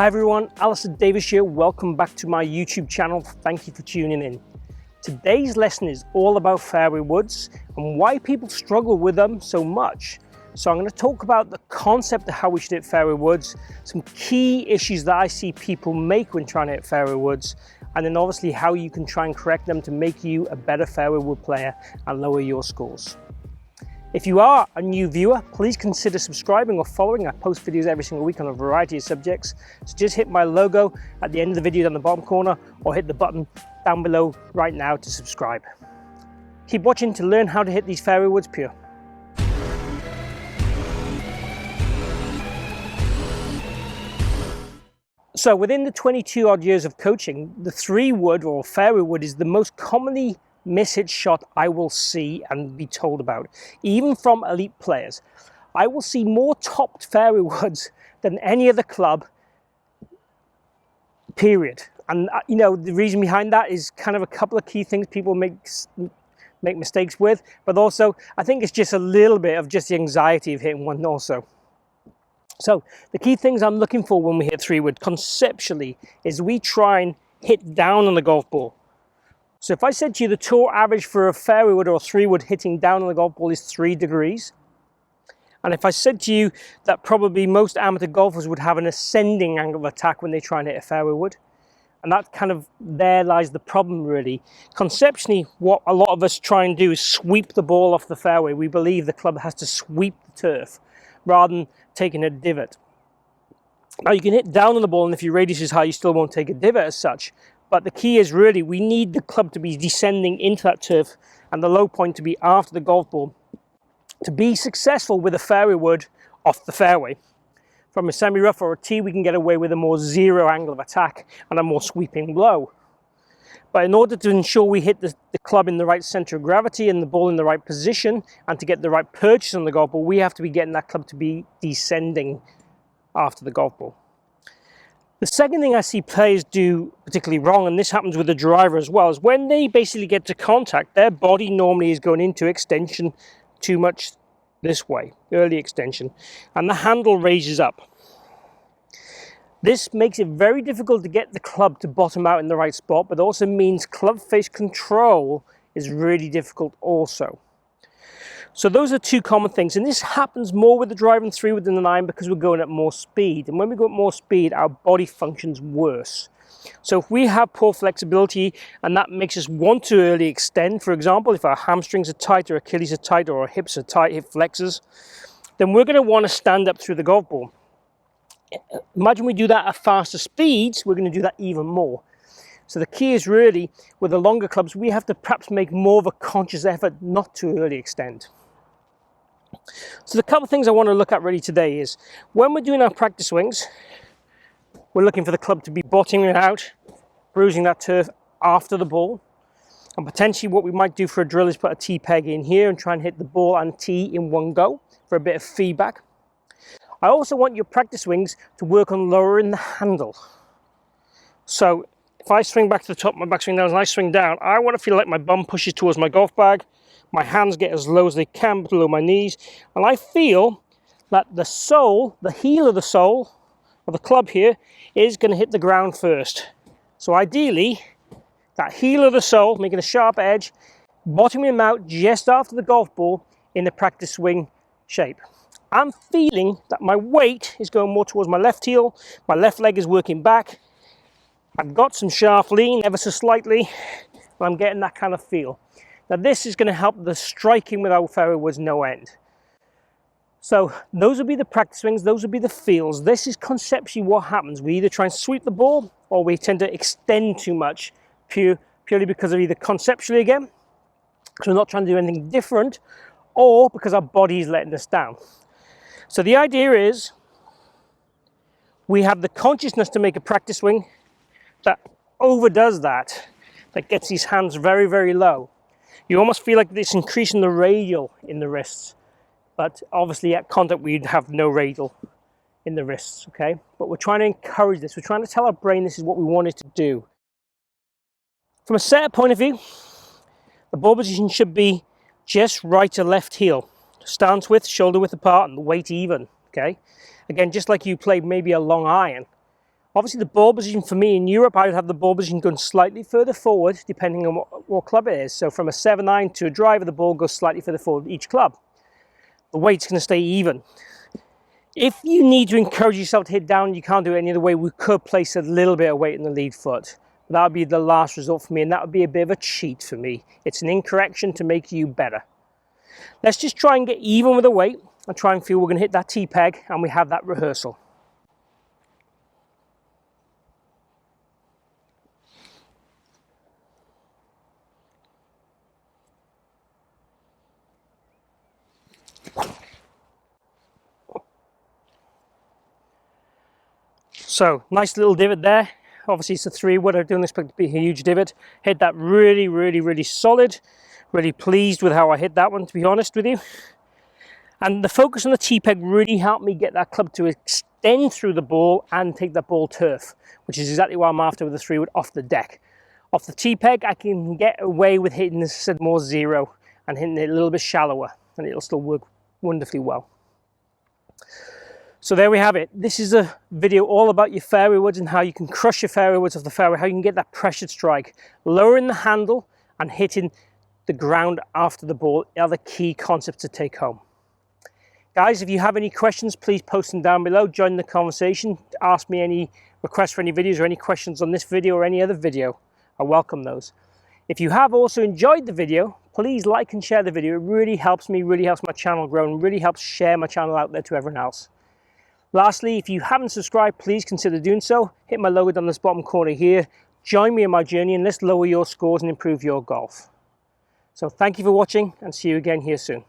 Hi everyone, Alistair Davies here. Welcome back to my YouTube channel. Thank you for tuning in. Today's lesson is all about fairway woods and why people struggle with them so much. So I'm going to talk about the concept of how we should hit fairway woods, some key issues that I see people make when trying to hit fairway woods, and then obviously how you can try and correct them to make you a better fairway wood player and lower your scores. If you are a new viewer, please consider subscribing or following. I post videos every single week on a variety of subjects. So just hit my logo at the end of the video down the bottom corner or hit the button down below right now to subscribe. Keep watching to learn how to hit these fairway woods pure. So within the 22 odd years of coaching, the 3-wood or fairway wood is the most commonly mishit shot I will see and be told about, even from elite players. I will see more topped fairway woods than any other club, period. And you know, the reason behind that is kind of a couple of key things people make mistakes with, but also I think it's just a little bit of just the anxiety of hitting one also. So the key things I'm looking for when we hit 3-wood conceptually is we try and hit down on the golf ball. So if I said to you the tour average for a fairway wood or a 3-wood hitting down on the golf ball is 3 degrees, and if I said to you that probably most amateur golfers would have an ascending angle of attack when they try and hit a fairway wood, and that kind of, there lies the problem really. Conceptually, what a lot of us try and do is sweep the ball off the fairway. We believe the club has to sweep the turf rather than taking a divot. Now you can hit down on the ball, and if your radius is high, you still won't take a divot as such. But the key is really, we need the club to be descending into that turf and the low point to be after the golf ball to be successful with a fairway wood off the fairway. From a semi-rough or a tee, we can get away with a more zero angle of attack and a more sweeping blow. But in order to ensure we hit the club in the right center of gravity and the ball in the right position and to get the right purchase on the golf ball, we have to be getting that club to be descending after the golf ball. The second thing I see players do particularly wrong, and this happens with the driver as well, is when they basically get to contact, their body normally is going into extension too much this way, early extension, and the handle raises up. This makes it very difficult to get the club to bottom out in the right spot, but also means club face control is really difficult also. So those are two common things, and this happens more with the drive and 3-wood than the 9 because we're going at more speed, and when we go at more speed our body functions worse. So if we have poor flexibility and that makes us want to early extend, for example if our hamstrings are tight or Achilles are tight or our hips are tight, hip flexors, then we're going to want to stand up through the golf ball. Imagine we do that at faster speeds, we're going to do that even more. So the key is really, with the longer clubs, we have to perhaps make more of a conscious effort not to early extend. So the couple of things I want to look at really today is, when we're doing our practice swings, we're looking for the club to be bottoming out, bruising that turf after the ball. And potentially what we might do for a drill is put a tee peg in here and try and hit the ball and tee in one go for a bit of feedback. I also want your practice swings to work on lowering the handle. So if I swing back to the top, my backswing down, and I swing down, I want to feel like my bum pushes towards my golf bag, my hands get as low as they can below my knees, and I feel that the sole, the heel of the sole of the club here, is going to hit the ground first. So ideally, that heel of the sole, making a sharp edge, bottoming them out just after the golf ball in the practice swing shape. I'm feeling that my weight is going more towards my left heel, my left leg is working back, I've got some shaft lean ever so slightly, and I'm getting that kind of feel. Now this is going to help the striking without fairway woods no end. So those would be the practice swings, those would be the feels. This is conceptually what happens. We either try and sweep the ball or we tend to extend too much purely because of either conceptually again, because we're not trying to do anything different, or because our body is letting us down. So the idea is we have the consciousness to make a practice swing that overdoes that gets these hands very, very low. You almost feel like it's increasing the radial in the wrists, but obviously at contact we'd have no radial in the wrists, okay? But we're trying to encourage this. We're trying to tell our brain this is what we want it to do. From a setup point of view, the ball position should be just right to left heel. Stance width, shoulder width apart, and the weight even, okay? Again, just like you play maybe a long iron, Obviously the ball position for me in Europe, I would have the ball position going slightly further forward depending on what club it is. So from a 7-iron to a driver, the ball goes slightly further forward each club. The weight's going to stay even. If you need to encourage yourself to hit down, you can't do it any other way, we could place a little bit of weight in the lead foot. That would be the last result for me, and that would be a bit of a cheat for me. It's an incorrection to make you better. Let's just try and get even with the weight and try and feel we're going to hit that T-peg, and we have that rehearsal. So, nice little divot there. Obviously it's a 3-wood, I don't expect it to be a huge divot. Hit that really solid. Really pleased with how I hit that one, to be honest with you. And the focus on the T-peg really helped me get that club to extend through the ball and take that ball turf, which is exactly what I'm after with the 3-wood off the deck. Off the T-peg, I can get away with hitting this more zero and hitting it a little bit shallower, and it'll still work wonderfully well. So there we have it. This is a video all about your fairway woods and how you can crush your fairway woods off the fairway, how you can get that pressured strike. Lowering the handle and hitting the ground after the ball are the key concepts to take home. Guys, if you have any questions, please post them down below. Join the conversation. Ask me any requests for any videos or any questions on this video or any other video. I welcome those. If you have also enjoyed the video, please like and share the video. It really helps me, really helps my channel grow, and really helps share my channel out there to everyone else. Lastly, if you haven't subscribed, please consider doing so. Hit my logo down this bottom corner here. Join me in my journey and let's lower your scores and improve your golf. So thank you for watching, and see you again here soon.